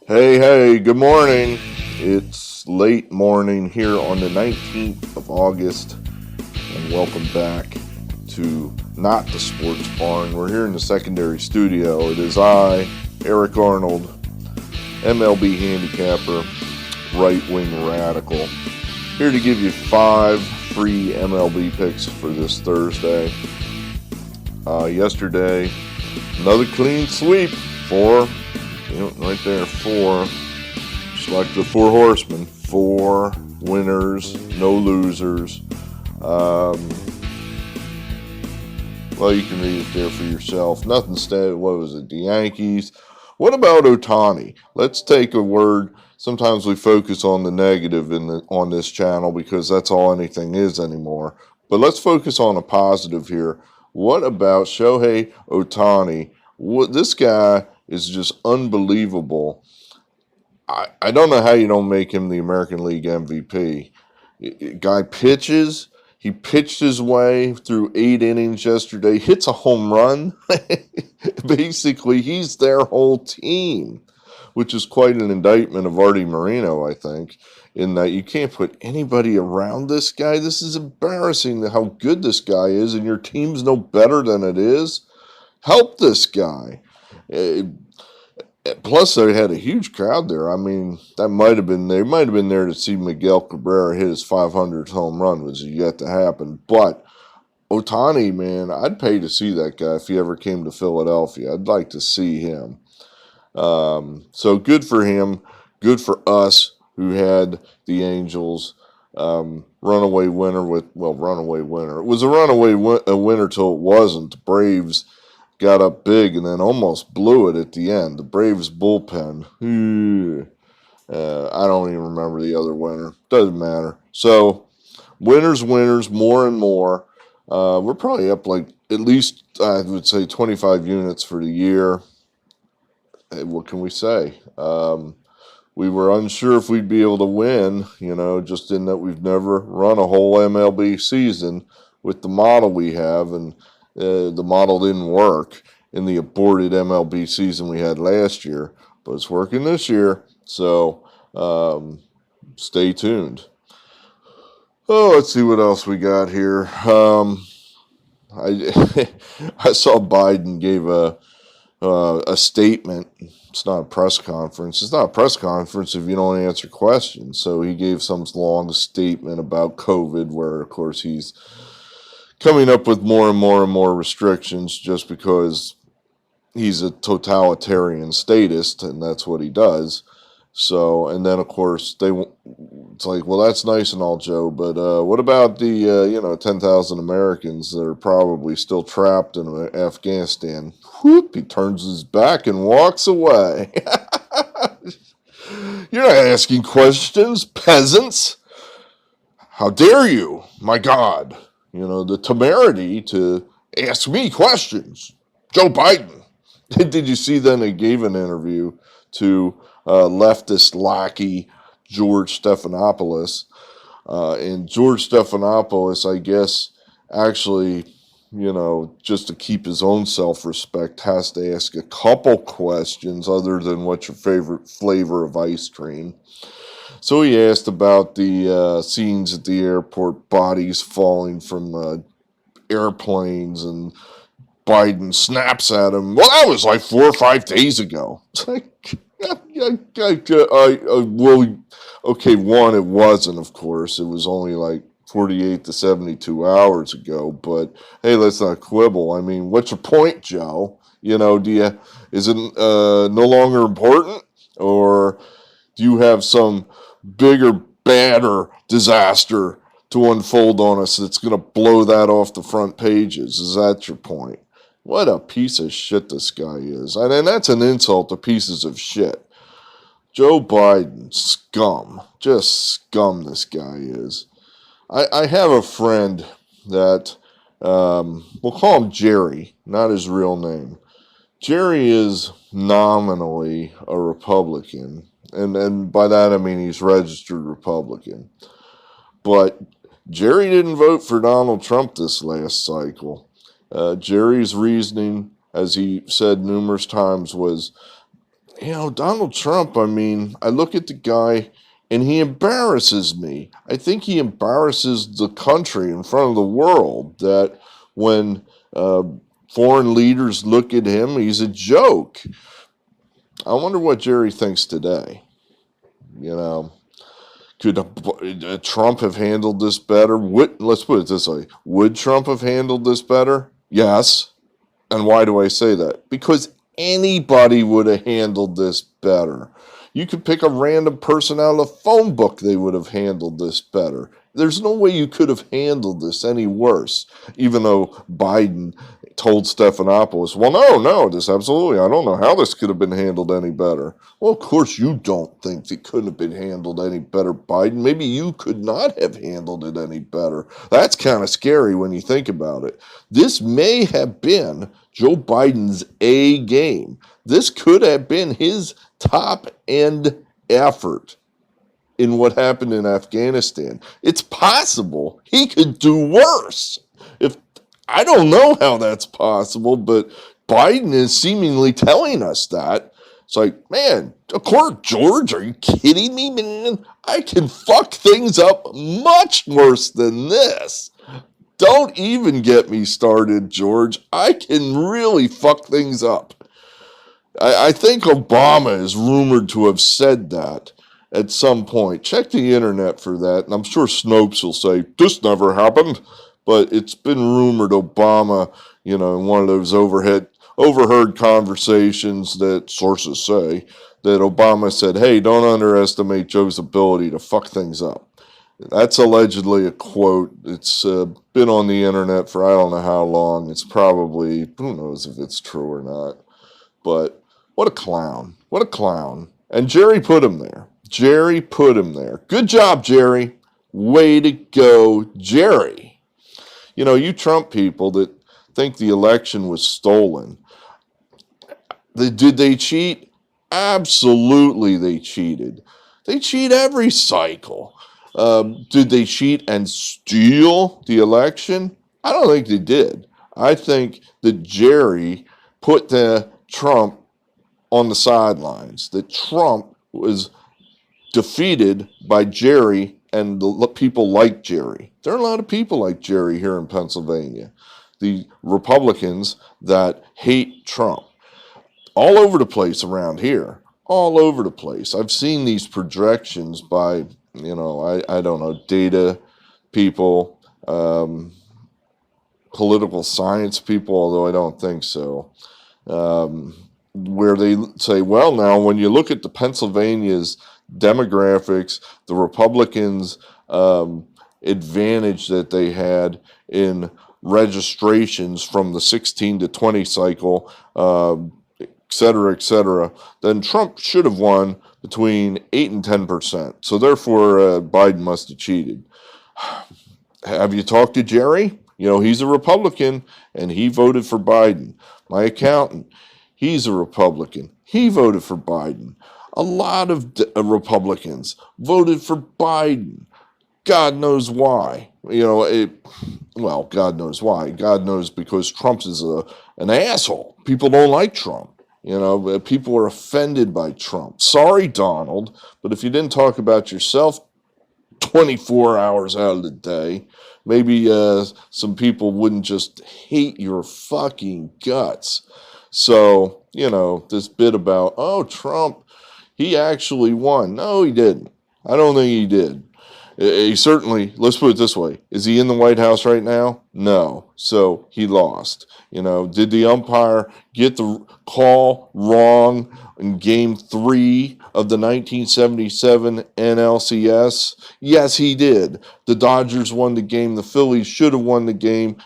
Hey, good morning. It's late morning here on the 19th of August, and welcome back to Not the Sports Barn. We're here in the secondary studio. It is I, Eric Arnold, MLB handicapper, right-wing radical, here to give you 5 free MLB picks for this Thursday. Yesterday, another clean sweep for... right there, 4. Just like the 4 horsemen. 4 winners, no losers. Well, you can read it there for yourself. Nothing steady. What was it? The Yankees. What about Ohtani? Let's take a word. Sometimes we focus on the negative on this channel because that's all anything is anymore. But let's focus on a positive here. What about Shohei Ohtani? This guy is just unbelievable. I don't know how you don't make him the American League MVP. Guy pitches. He pitched his way through 8 innings yesterday, hits a home run. Basically, he's their whole team, which is quite an indictment of Artie Moreno, I think, in that you can't put anybody around this guy. This is embarrassing how good this guy is, and your team's no better than it is. Help this guy. Plus, they had a huge crowd there. I mean, they might have been there to see Miguel Cabrera hit his 500th home run, which is yet to happen. But Ohtani, man, I'd pay to see that guy if he ever came to Philadelphia. I'd like to see him. So good for him. Good for us who had the Angels. Runaway winner. Runaway winner. It was a runaway winner till it wasn't. The Braves got up big and then almost blew it at the end. The Braves bullpen. I don't even remember the other winner. Doesn't matter. So, winners, more and more. We're probably up like at least, I would say, 25 units for the year. What can we say? We were unsure if we'd be able to win, just in that we've never run a whole MLB season with the model we have, and the model didn't work in the aborted MLB season we had last year, but it's working this year, so stay tuned. Oh, let's see what else we got here. I saw Biden gave a statement. It's not a press conference. It's not a press conference if you don't answer questions. So he gave some long statement about COVID, where, of course, he's coming up with more and more restrictions just because he's a totalitarian statist, and that's what he does. So, and then, of course, it's like, well, that's nice and all, Joe, but what about the 10,000 Americans that are probably still trapped in Afghanistan? Whoop, he turns his back and walks away. You're not asking questions, peasants. How dare you? My God. The temerity to ask me questions. Joe Biden. Did you see then they gave an interview to leftist lackey George Stephanopoulos? And George Stephanopoulos, I guess, actually, just to keep his own self-respect, has to ask a couple questions other than what's your favorite flavor of ice cream. So he asked about the scenes at the airport, bodies falling from airplanes, and Biden snaps at him. Well, that was like 4 or 5 days ago. It's like, okay, one, it wasn't, of course. It was only like 48 to 72 hours ago. But hey, let's not quibble. I mean, what's your point, Joe? Is it no longer important, or do you have some bigger, badder disaster to unfold on us that's going to blow that off the front pages? Is that your point? What a piece of shit this guy is. And that's an insult to pieces of shit. Joe Biden, scum. Just scum this guy is. I have a friend that, we'll call him Jerry, not his real name. Jerry is nominally a Republican. And by that I mean he's registered Republican. But Jerry didn't vote for Donald Trump this last cycle. Jerry's reasoning, as he said numerous times, was Donald Trump, I mean, I look at the guy and he embarrasses me. I think he embarrasses the country in front of the world, that when uh, foreign leaders look at him, he's a joke. I wonder what Jerry thinks today. You know, could Trump have handled this better? Let's put it this way. Would Trump have handled this better? Yes. And why do I say that? Because anybody would have handled this better. You could pick a random person out of the phone book, they would have handled this better. There's no way you could have handled this any worse, even though Biden told Stephanopoulos, well, no, this absolutely, I don't know how this could have been handled any better. Well, of course you don't think it couldn't have been handled any better, Biden. Maybe you could not have handled it any better. That's kind of scary when you think about it. This may have been Joe Biden's A game. This could have been his top end effort in what happened in Afghanistan. It's possible he could do worse. If I don't know how that's possible, but Biden is seemingly telling us that. It's like, man, of course, George, are you kidding me, man? I can fuck things up much worse than this. Don't even get me started, George. I can really fuck things up. I think Obama is rumored to have said that at some point. Check the internet for that, and I'm sure Snopes will say, this never happened. But it's been rumored Obama, in one of those overheard conversations that sources say, that Obama said, hey, don't underestimate Joe's ability to fuck things up. That's allegedly a quote. It's been on the internet for I don't know how long. It's probably, who knows if it's true or not. But what a clown. What a clown. And Jerry put him there. Jerry put him there. Good job, Jerry. Way to go, Jerry. You Trump people that think the election was stolen, did they cheat? Absolutely they cheated. They cheat every cycle. Did they cheat and steal the election? I don't think they did. I think that Jerry put Trump on the sidelines, that Trump was defeated by Jerry and the people like Jerry. There are a lot of people like Jerry here in Pennsylvania. The Republicans that hate Trump. All over the place around here. All over the place. I've seen these projections by, I don't know, data people, political science people, although I don't think so, where they say, well, now, when you look at the Pennsylvania's demographics, the Republicans' advantage that they had in registrations from the 16 to 20 cycle, et cetera, then Trump should have won between 8 and 10%. So therefore, Biden must have cheated. Have you talked to Jerry? He's a Republican, and he voted for Biden. My accountant, he's a Republican. He voted for Biden. A lot of Republicans voted for Biden. God knows why. God knows why. God knows because Trump is an asshole. People don't like Trump. People are offended by Trump. Sorry, Donald, but if you didn't talk about yourself 24 hours out of the day, maybe some people wouldn't just hate your fucking guts. So, this bit about, Trump, he actually won. No, he didn't. I don't think he did. He certainly, let's put it this way, is he in the White House right now? No. So he lost. Did the umpire get the call wrong in Game 3 of the 1977 NLCS? Yes, he did. The Dodgers won the game. The Phillies should have won the game.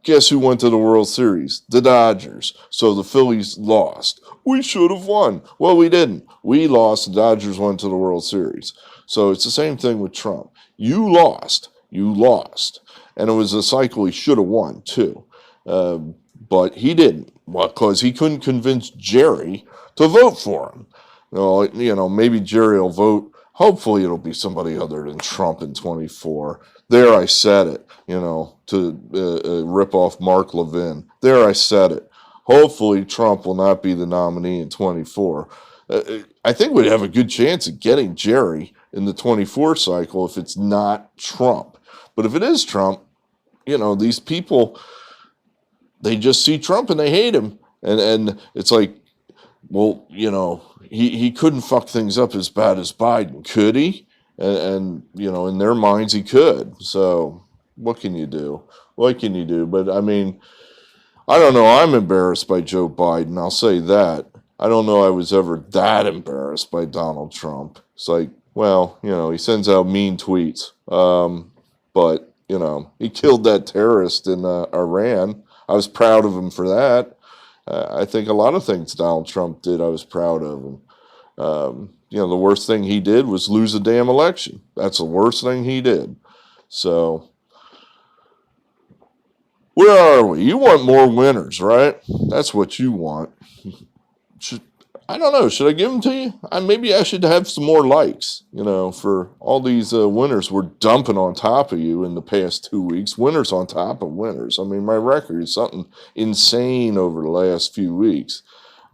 Guess who went to the World Series? The Dodgers. So the Phillies lost. We should have won. Well, we didn't. We lost. The Dodgers went to the World Series. So it's the same thing with Trump. You lost. You lost. And it was a cycle he should have won, too. But he didn't. Well, because he couldn't convince Jerry to vote for him. Maybe Jerry will vote. Hopefully it'll be somebody other than Trump in 24. There, I said it, to rip off Mark Levin. There, I said it. Hopefully Trump will not be the nominee in 24. I think we'd have a good chance of getting Jerry in the 24 cycle if it's not Trump. But if it is Trump, these people, they just see Trump and they hate him. And it's like, well, he couldn't fuck things up as bad as Biden, could he? And in their minds, he could. So what can you do? What can you do? But I mean, I don't know. I'm embarrassed by Joe Biden. I'll say that. I don't know I was ever that embarrassed by Donald Trump. It's like, well, he sends out mean tweets. But, he killed that terrorist in Iran. I was proud of him for that. I think a lot of things Donald Trump did, I was proud of him. The worst thing he did was lose a damn election. That's the worst thing he did. So, where are we? You want more winners, right? That's what you want. I don't know. Should I give them to you? Maybe I should have some more likes, for all these winners we're dumping on top of you in the past 2 weeks. Winners on top of winners. I mean, my record is something insane over the last few weeks.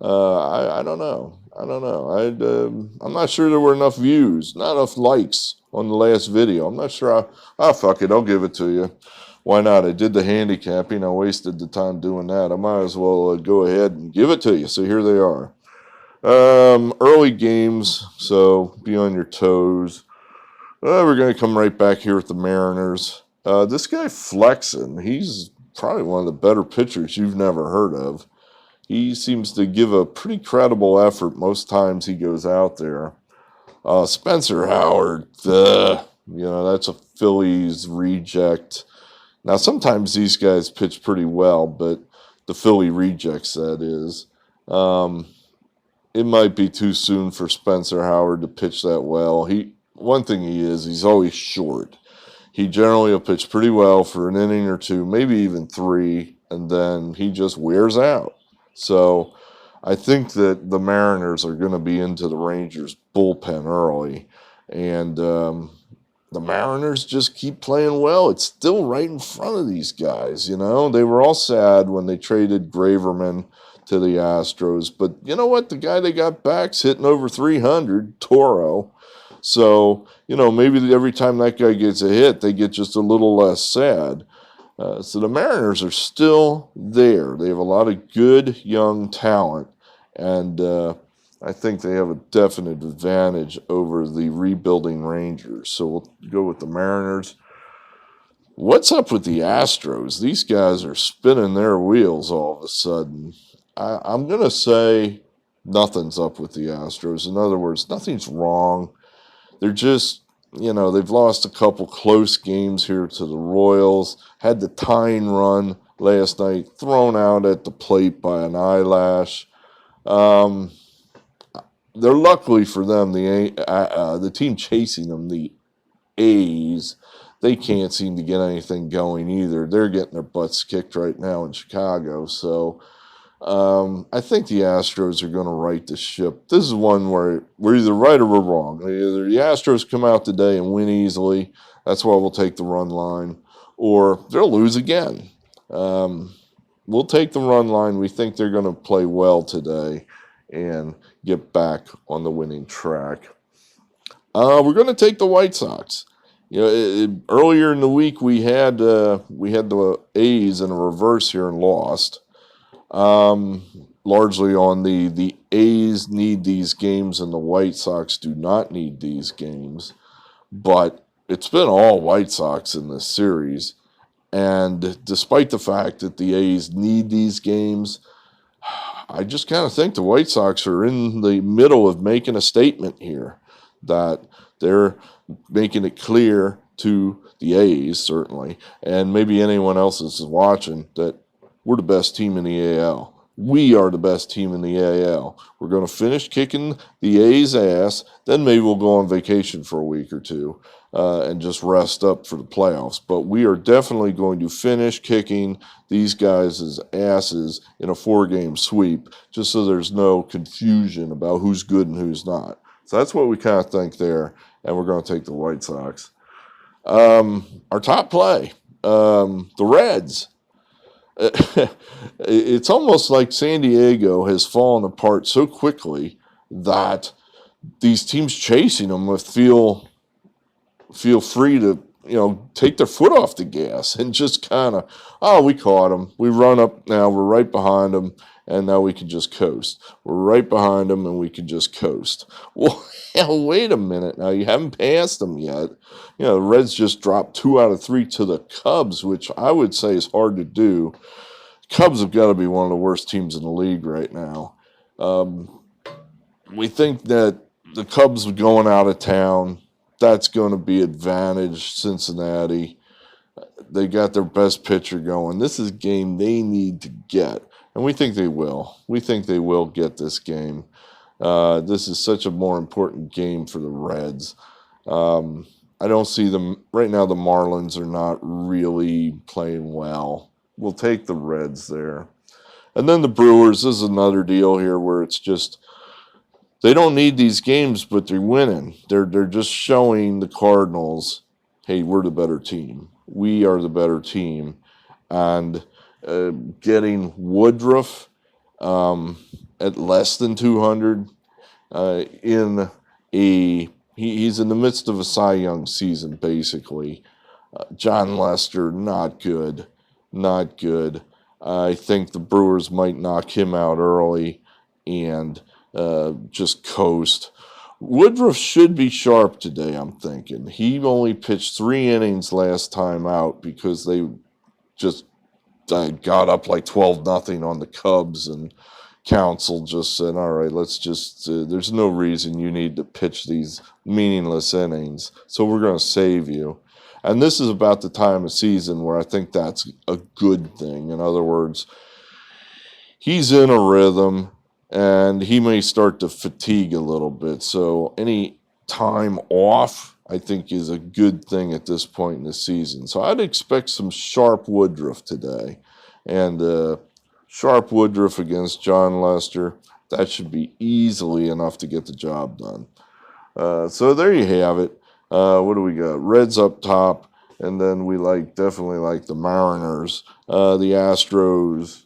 I don't know. I'm not sure there were enough views, not enough likes on the last video. I'm not sure. Fuck it. I'll give it to you. Why not? I did the handicapping. I wasted the time doing that. I might as well go ahead and give it to you. So here they are. Early games, so be on your toes. We're going to come right back here with the Mariners. This guy Flexen, he's probably one of the better pitchers you've never heard of. He seems to give a pretty credible effort most times he goes out there. Spencer Howard, that's a Phillies reject. Now, sometimes these guys pitch pretty well, but the Philly rejects, that is. It might be too soon for Spencer Howard to pitch that well. One thing he's always short. He generally will pitch pretty well for an inning or two, maybe even 3, and then he just wears out. So I think that the Mariners are going to be into the Rangers bullpen early, and the Mariners just keep playing well. It's still right in front of these guys, They were all sad when they traded Graverman to the Astros. But you know what? The guy they got back's hitting over 300, Toro. So, maybe every time that guy gets a hit, they get just a little less sad. So the Mariners are still there. They have a lot of good young talent. And I think they have a definite advantage over the rebuilding Rangers. So we'll go with the Mariners. What's up with the Astros? These guys are spinning their wheels all of a sudden. I'm going to say nothing's up with the Astros. In other words, nothing's wrong. They're just, they've lost a couple close games here to the Royals. Had the tying run last night, thrown out at the plate by an eyelash. They're luckily for them, the team chasing them, the A's, they can't seem to get anything going either. They're getting their butts kicked right now in Chicago. So I think the Astros are going to right the ship. This is one where we're either right or we're wrong. Either the Astros come out today and win easily. That's why we'll take the run line. Or they'll lose again. We'll take the run line. We think they're going to play well today and get back on the winning track. We're going to take the White Sox. Earlier in the week we had the A's in a reverse here and lost. Largely on the A's need these games and the White Sox do not need these games. But it's been all White Sox in this series. And despite the fact that the A's need these games, I just kind of think the White Sox are in the middle of making a statement here that they're making it clear to the A's, certainly, and maybe anyone else that's watching, that we're the best team in the AL. We are the best team in the AL. We're going to finish kicking the A's ass, then maybe we'll go on vacation for a week or two and just rest up for the playoffs. But we are definitely going to finish kicking these guys' asses in a 4-game sweep, just so there's no confusion about who's good and who's not. So that's what we kind of think there, and we're going to take the White Sox. Our top play, the Reds. It's almost like San Diego has fallen apart so quickly that these teams chasing them will feel free to, take their foot off the gas and just kind of, oh, we caught them. We run up now. We're right behind them, and now we can just coast. We're right behind them, and we can just coast. Well, hell, wait a minute now. You haven't passed them yet. The Reds just dropped 2 out of 3 to the Cubs, which I would say is hard to do. Cubs have got to be one of the worst teams in the league right now. We think that the Cubs are going out of town. That's going to be advantage Cincinnati. They got their best pitcher going. This is a game they need to get, and we think they will. We think they will get this game. This is such a more important game for the Reds. I don't see them right now. The Marlins are not really playing well. We'll take the Reds there. And then the Brewers, this is another deal here where it's just, they don't need these games, but they're winning. They're just showing the Cardinals, hey, we're the better team. We are the better team. And getting Woodruff at less than 200 he's in the midst of a Cy Young season, basically. John Lester, not good. Not good. I think the Brewers might knock him out early and just coast. Woodruff should be sharp today, I'm thinking. He only pitched 3 innings last time out because they just got up like 12-0 on the Cubs, and Council just said, all right, let's just, there's no reason you need to pitch these meaningless innings, so we're going to save you. And this is about the time of season where I think that's a good thing. In other words, he's in a rhythm, and he may start to fatigue a little bit. So any time off, I think, is a good thing at this point in the season. So I'd expect some sharp Woodruff today. And sharp Woodruff against John Lester, that should be easily enough to get the job done. So there you have it. What do we got? Reds up top, and then we definitely like the Mariners, the Astros,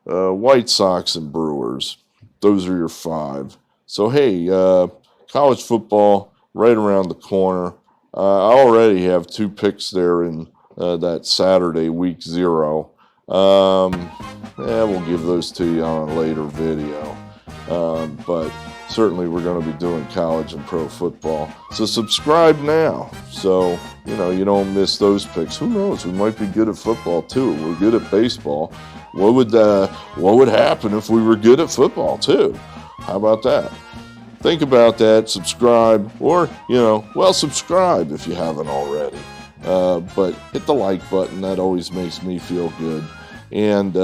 White Sox, and Brewers. Those are your 5. So hey, college football right around the corner. I already have 2 picks there in that Saturday, week 0. We'll give those to you on a later video. But certainly we're going to be doing college and pro football. So subscribe now so you don't miss those picks. Who knows? We might be good at football too. We're good at baseball. What would happen if we were good at football too? How about that? Think about that. Subscribe, or subscribe if you haven't already. But hit the like button. That always makes me feel good. And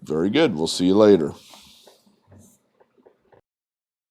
very good. We'll see you later.